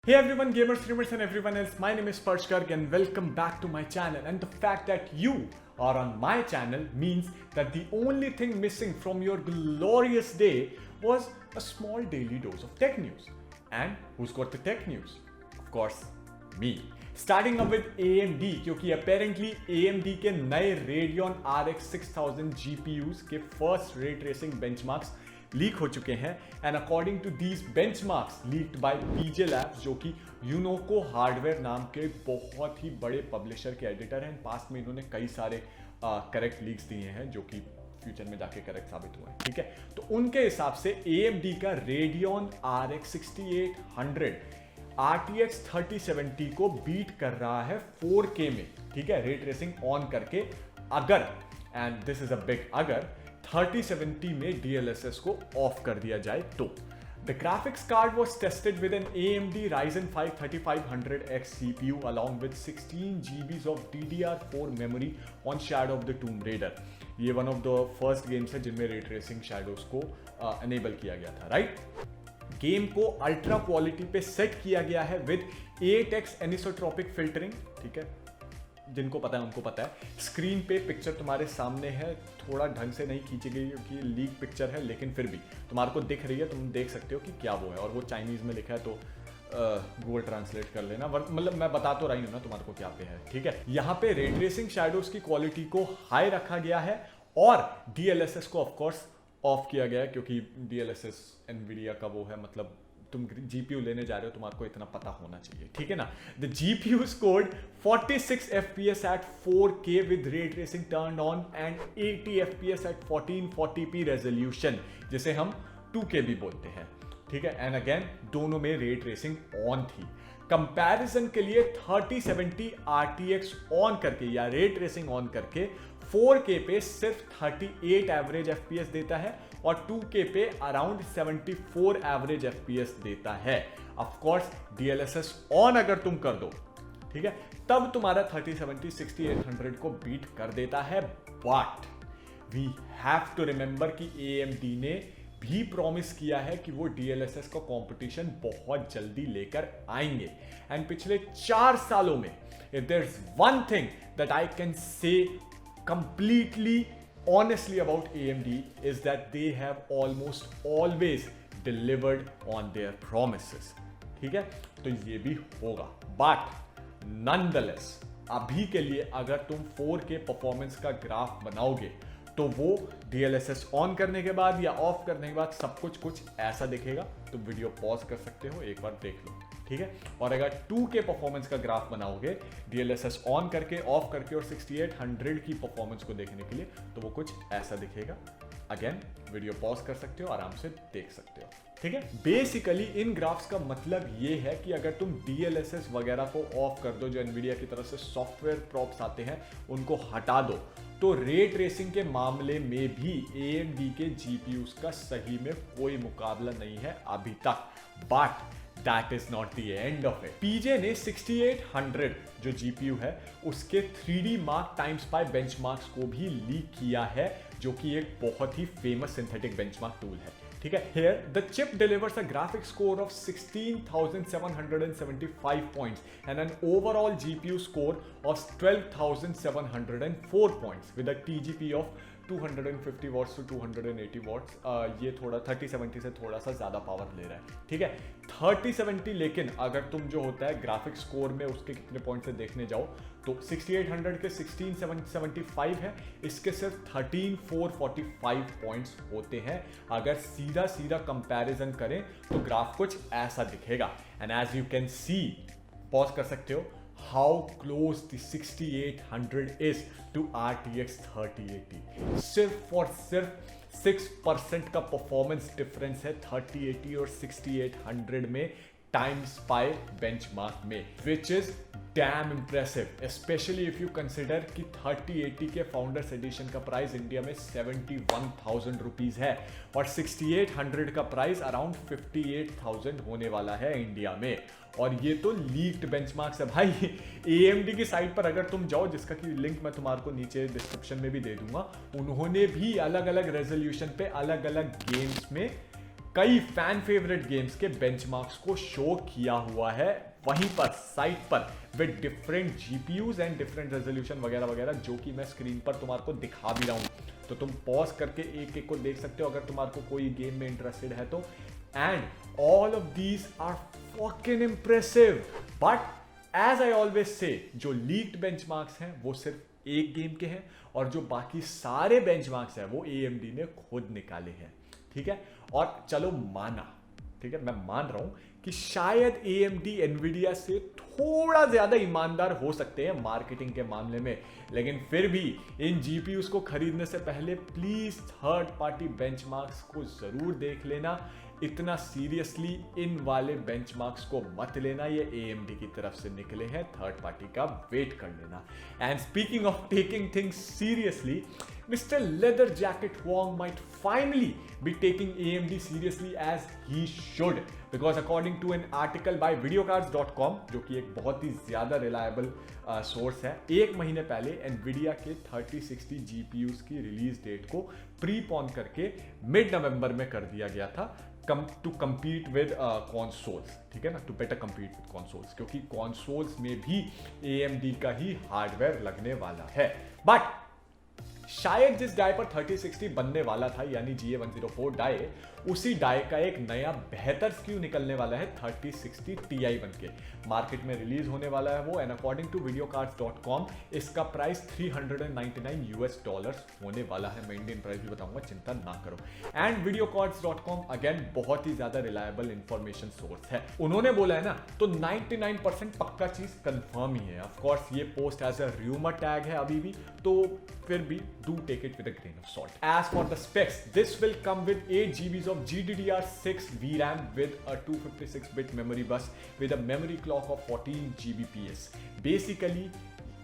Hey everyone, gamers, streamers and everyone else, my name is Parsh Garg and welcome back to my channel. And the fact that you are on my channel means that the only thing missing from your glorious day was a small daily dose of tech news. And who's got the tech news? Of course, me. Starting up with AMD, क्योंकि apparently AMD के नए Radeon RX 6000 GPUs के first ray tracing benchmarks leak हो चुके हैं and according to these benchmarks leaked by PJ Labs, जो कि यूनोको hardware नाम के बहुत ही बड़े पब्लिशर के एडिटर हैं। पास्ट में इन्होंने कई सारे करेक्ट लीक्स दिए हैं जो कि फ्यूचर में जाके करेक्ट साबित हुए हैं। ठीक है, तो उनके हिसाब से AMD का Radeon RX 6800 RTX 3070 को बीट कर रहा है 4K में। ठीक है, रे ट्रेसिंग ऑन करके, अगर, and this is a big अगर, 3070 में DLSS को ऑफ कर दिया जाए तो। The graphics card was tested with an AMD Ryzen 5 3500X CPU along with 16 GB of DDR4 memory on Shadow of the Tomb Raider. ये one of the first games है जिनमें ray tracing shadows को enable किया गया था, right? Game को ultra quality पे set किया गया है विद 8x एनिसोट्रोपिक फिल्टरिंग। ठीक है, जिनको पता है उनको पता है। स्क्रीन पे पिक्चर तुम्हारे सामने है, थोड़ा ढंग से नहीं खींची गई क्योंकि लीक पिक्चर है, लेकिन फिर भी तुम्हारे को दिख रही है, तुम देख सकते हो कि क्या वो है। और वो चाइनीज में लिखा है, तो गूगल ट्रांसलेट कर लेना, मतलब मैं बता तो रही हूँ ना तुम्हारे को क्या पे है। ठीक है, यहाँ पे रे ट्रेसिंग शैडोज की क्वालिटी को हाई रखा गया है और DLSS को ऑफकोर्स ऑफ किया गया है, क्योंकि DLSS एनवीडिया का वो है, मतलब तुम GPU लेने जा रहे हो, तुम्हारे को इतना पता होना चाहिए। ठीक है ना। The GPU scored 46 FPS at 4K with ray tracing turned on and 80 FPS at 1440p resolution, जिसे हम 2K भी बोलते हैं। ठीक है, एंड अगेन दोनों में रे ट्रेसिंग ऑन थी। कंपैरिजन के लिए 3070 RTX ऑन करके या रे ट्रेसिंग ऑन करके 4K पे सिर्फ 38 एवरेज FPS देता है और 2K पे अराउंड 74 एवरेज FPS देता है। ऑफ कोर्स DLSS ऑन अगर तुम कर दो, ठीक है, तब तुम्हारा 3070 6800 को बीट कर देता है। But we have to remember कि AMD ने भी प्रॉमिस किया है कि वो DLSS का कंपटीशन बहुत जल्दी लेकर आएंगे। एंड पिछले 4 सालों में if there is one thing that I can say completely honestly about AMD is that they have almost always delivered on their promises. ठीक है, तो ये भी होगा। But nonetheless, अभी के लिए अगर तुम 4K परफॉर्मेंस का ग्राफ बनाओगे तो वो DLSS ऑन करने के बाद या ऑफ करने के बाद सब कुछ ऐसा दिखेगा। तुम वीडियो पॉज कर सकते हो, एक बार देख लो। ठीक है, और अगर 2K परफॉर्मेंस का ग्राफ बनाओगे DLSS ऑन करके, ऑफ करके और 6800 की परफॉर्मेंस को देखने के लिए, तो वो कुछ ऐसा दिखेगा। अगेन वीडियो पॉज कर सकते हो, आराम से देख सकते हो। ठीक है, बेसिकली इन ग्राफ्स का मतलब ये है कि अगर तुम DLSS वगैरह को ऑफ कर दो, जो एनवीडिया की तरफ से सॉफ्टवेयर प्रॉप्स आते हैं उनको हटा दो, तो रे ट्रेसिंग के मामले में भी AMD के GPUs का सही में कोई मुकाबला नहीं है अभी तक। But that is not the end of it. PJ ने 6800 जो GPU है उसके 3D मार्क टाइम्स पाई बेंचमार्क्स को भी लीक किया है, जो कि एक बहुत ही फेमस सिंथेटिक बेंचमार्क टूल है। ठीक है, here the chip delivers a graphic score of 16,775 points and an overall GPU score of 12,704 points with a TGP of 250 watts to 280 watts। ये थोड़ा 3070 से थोड़ा सा ज़्यादा पावर ले रहा है। ठीक है, 3070 लेकिन अगर तुम जो होता है ग्राफिक स्कोर में उसके कितने पॉइंट से देखने जाओ तो 6800 के 16775 है, इसके सिर्फ 13445 पॉइंट्स होते हैं। अगर सीधा सीधा कंपैरिजन करें तो ग्राफ कुछ ऐसा दिखेगा। And as you can see, pause कर सकते हो, how close the 6800 is to RTX 3080। सिर्फ 6% का परफॉर्मेंस डिफरेंस है 3080 और 6800 में टाइम्स पाई बेंचमार्क में, which is damn impressive, specially if you consider कि 3080 के फाउंडर्स एडिशन का प्राइस इंडिया में 71,000 रुपीज है और 6800 का प्राइस अराउंड 58,000 होने वाला है इंडिया में। और ये तो लीक्ड बेंचमार्क्स है भाई। AMD की साइट पर अगर तुम जाओ, जिसका कि लिंक मैं तुम्हारे को नीचे डिस्क्रिप्शन में भी दे दूंगा, उन्होंने भी अलग अलग रेजोल्यूशन पे अलग अलग गेम्स में कई फैन फेवरेट गेम्स के बेंचमार्क्स को शो किया हुआ है वहीं पर साइट पर with different GPUs and different resolution वगैरह वगैरह, जो कि मैं स्क्रीन पर तुम्हारे को दिखा भी रहा हूं, तो तुम पॉज करके एक एक को देख सकते हो अगर तुम्हारे को कोई गेम में इंटरेस्टेड है तो। And all of these are fucking impressive, but as I always say, जो लीक्ड बेंचमार्क्स हैं वो सिर्फ एक गेम के हैं और जो बाकी सारे बेंचमार्क्स हैं वो AMD ने खुद निकाले हैं, ठीक है। और चलो माना, ठीक है, मैं मान रहा हूं कि शायद AMD एनवीडिया से थोड़ा ज्यादा ईमानदार हो सकते हैं मार्केटिंग के मामले में, लेकिन फिर भी इन GPUs को खरीदने से पहले प्लीज थर्ड पार्टी बेंचमार्क्स को जरूर देख लेना। इतना सीरियसली इन वाले बेंचमार्क्स को मत लेना, ये AMD की तरफ से निकले हैं, थर्ड पार्टी का वेट कर लेना। And speaking of taking things seriously, Mr. Leather Jacket Wong might finally be taking AMD seriously as he should, because according to an article by videocards.com, जो कि एक बहुत ही ज्यादा रिलायबल सोर्स है, एक महीने पहले Nvidia के 3060 GPUs की रिलीज डेट को प्रीपोन करके मिड नवंबर में कर दिया गया था टू compete with consoles, ठीक है ना, to better compete with consoles, क्योंकि consoles में भी AMD का ही हार्डवेयर लगने वाला है। बट शायद जिस डाई पर 3060 बनने वाला था, यानी GA104 डाई, उसी डाई का एक नया बेहतर स्क्यू निकलने वाला है 3060 Ti बनके मार्केट में रिलीज होने वाला है वो। एंड अकॉर्डिंग टू videocards.com इसका प्राइस $399 होने वाला है। मैं इंडियन प्राइस भी बताऊंगा, चिंता ना करो। एंड videocards.com अगेन बहुत ही ज्यादा रिलायबल इंफॉर्मेशन सोर्स है, उन्होंने बोला है ना, तो 99% पक्का चीज कंफर्म ही है। ऑफ कोर्स ये post as a rumour tag है अभी भी, तो फिर भी do take it with a grain of salt. As for the specs, this will come with 8 GB of GDDR6 VRAM with a 256-bit memory bus with a memory clock of 14 Gbps. Basically,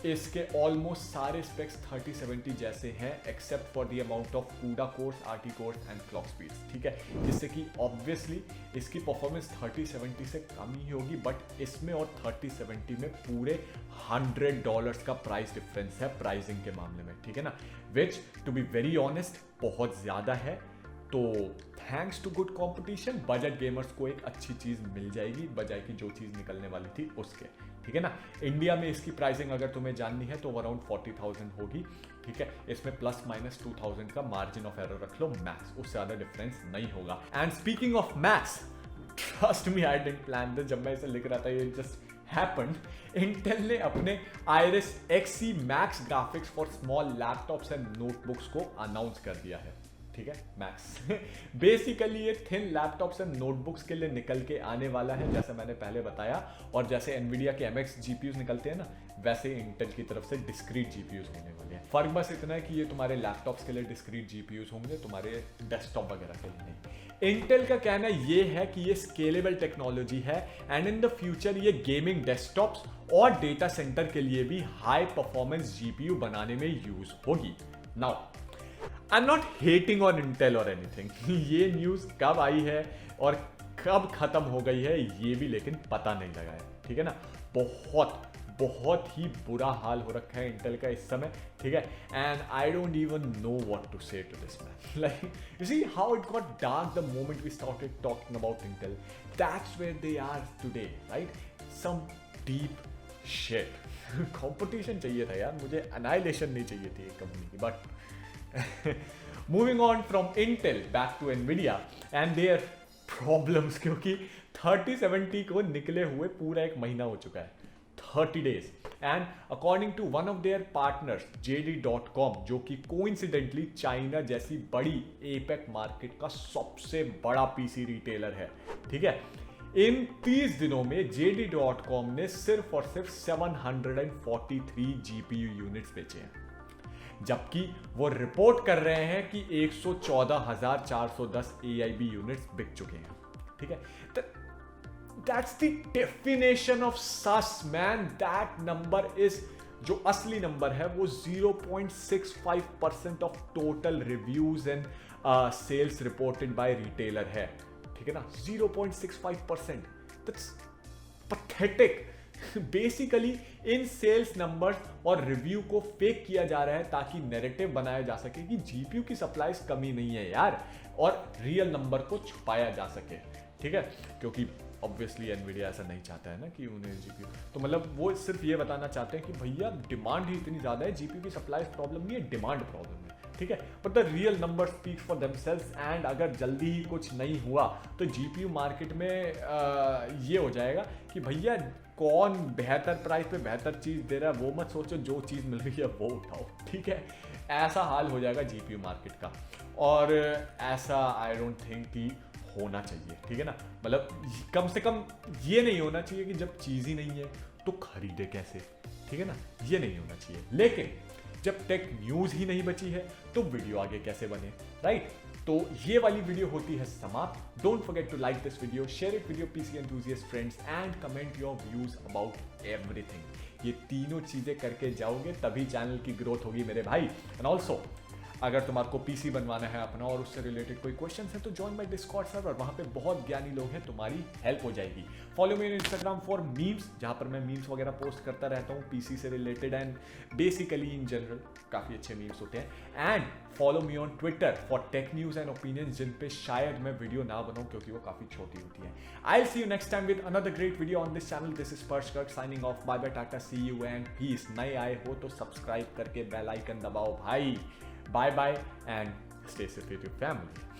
इसके almost सारे specs 3070 जैसे हैं except for the amount of CUDA course, RT course and clock speeds, ठीक है, जिससे कि obviously इसकी performance 3070 से कम ही होगी, बट इसमें और 3070 में पूरे $100 का प्राइस डिफरेंस है प्राइसिंग के मामले में, ठीक है ना, which to be very honest बहुत ज्यादा है। तो thanks to good competition budget gamers को एक अच्छी चीज मिल जाएगी बजाय की जो चीज निकलने वाली थी उसके, ठीक है ना। इंडिया में इसकी प्राइसिंग अगर तुम्हें जाननी है तो अराउंड 40,000 होगी, ठीक है। इसमें प्लस माइनस 2,000 का मार्जिन ऑफ एरर रख लो मैक्स, उससे ज्यादा डिफरेंस नहीं होगा। And speaking of max, trust me I didn't plan this, जब मैं इसे लिख रहा था ये जस्ट हैपेंड। इंटेल ने अपने Iris Xe Max graphics for small laptops and notebooks को अनाउंस कर दिया है, ठीक है, मैक्स। बेसिकली ये थिन लैपटॉप्स एंड नोटबुक्स के लिए निकल के आने वाला है, जैसे मैंने पहले बताया, और जैसे एनवीडिया के MX GPUs निकलते हैं ना, वैसे इंटेल की तरफ से डिस्क्रीट GPUs होने वाले हैं। फर्क बस इतना है कि ये तुम्हारे लैपटॉप्स के लिए डिस्क्रीट GPUs होंगे, तुम्हारे डेस्कटॉप वगैरह के लिए नहीं। इंटेल का कहना ये है कि ये स्केलेबल टेक्नोलॉजी है एंड इन द फ्यूचर ये गेमिंग डेस्कटॉप्स और डेटा सेंटर के लिए भी हाई परफॉर्मेंस GPU बनाने में यूज होगी। Now I am not hating on Intel और एनीथिंग, ये न्यूज कब आई है और कब खत्म हो गई है ये भी लेकिन पता नहीं लगा है, ठीक है ना। बहुत ही बुरा हाल हो रखा है इंटेल का इस समय, ठीक है। And I don't even know what to say to this man, like you see how it got dark the moment we started talking about Intel, that's where they are today, right, some deep shit. Competition चाहिए था यार, मुझे annihilation नहीं चाहिए थी एक company की, but moving on from Intel back to Nvidia and their problems, क्योंकि 3070 को निकले हुए पूरा एक महीना हो चुका है, 30 days, and according to one of their partners JD.com, जो कि coincidentally चाइना जैसी बड़ी APEC मार्केट का सबसे बड़ा पीसी रिटेलर है, ठीक है, इन 30 दिनों में JD.com ने सिर्फ और सिर्फ 743 GPU यूनिट्स बेचे हैं, जबकि वो रिपोर्ट कर रहे हैं कि 114,410 AIB यूनिट्स बिक चुके हैं, ठीक है। That's the definition of sus man, that number is, जो असली नंबर है वो 0.65% ऑफ total reviews and sales reported by retailer है, ठीक है ना, 0.65%, दैट्स पैथेटिक। बेसिकली इन सेल्स नंबर्स और रिव्यू को फेक किया जा रहा है ताकि नैरेटिव बनाया जा सके कि जीपीयू की सप्लाईज कमी नहीं है यार, और रियल नंबर को छुपाया जा सके, ठीक है। क्योंकि ऑब्वियसली एनवीडिया ऐसा नहीं चाहता है ना कि उन्हें जीपीयू, तो मतलब वो सिर्फ ये बताना चाहते हैं कि भैया डिमांड ही इतनी ज़्यादा है, जीपीयू की सप्लाई प्रॉब्लम नहीं है, डिमांड प्रॉब्लम है, ठीक है। But the real number speak for themselves, and अगर जल्दी ही कुछ नहीं हुआ तो जीपीयू मार्केट में ये हो जाएगा कि भैया कौन बेहतर प्राइस पे बेहतर चीज़ दे रहा है वो मत सोचो, जो चीज़ मिल रही है वो उठाओ, ठीक है। ऐसा हाल हो जाएगा जीपीयू मार्केट का, और ऐसा आई डोंट थिंक कि होना चाहिए, ठीक है ना। मतलब कम से कम ये नहीं होना चाहिए कि जब चीज़ ही नहीं है तो खरीदे कैसे, ठीक है ना, ये नहीं होना चाहिए। लेकिन जब टेक न्यूज़ ही नहीं बची है तो वीडियो आगे कैसे बने, राइट। तो ये वाली वीडियो होती है समाप्त। Don't forget to like this video, share it with your PC enthusiast friends and comment your views about everything. ये तीनों चीजें करके जाओगे तभी चैनल की ग्रोथ होगी मेरे भाई। एंड ऑल्सो अगर तुम्हारे को पीसी बनवाना है अपना और उससे रिलेटेड कोई क्वेश्चन है तो ज्वाइन माय डिस्कॉर्ड सर्वर, वहाँ पे बहुत ज्ञानी लोग हैं, तुम्हारी हेल्प हो जाएगी। Follow me on Instagram for memes, जहाँ पर मैं मीम्स वगैरह पोस्ट करता रहता हूँ पीसी से related and basically in general काफ़ी अच्छे मीम्स होते हैं। And follow me on Twitter for tech news and opinions, जिन पे शायद मैं वीडियो ना बनाऊँ क्योंकि वो काफ़ी छोटी होती है। I will see you next time with another great video on this channel. This is Parsh Garg signing off, bye bye, tata, see you and peace. नए आए हो तो सब्सक्राइब करके बेल आइकन दबाओ भाई। Bye bye and stay safe with your family.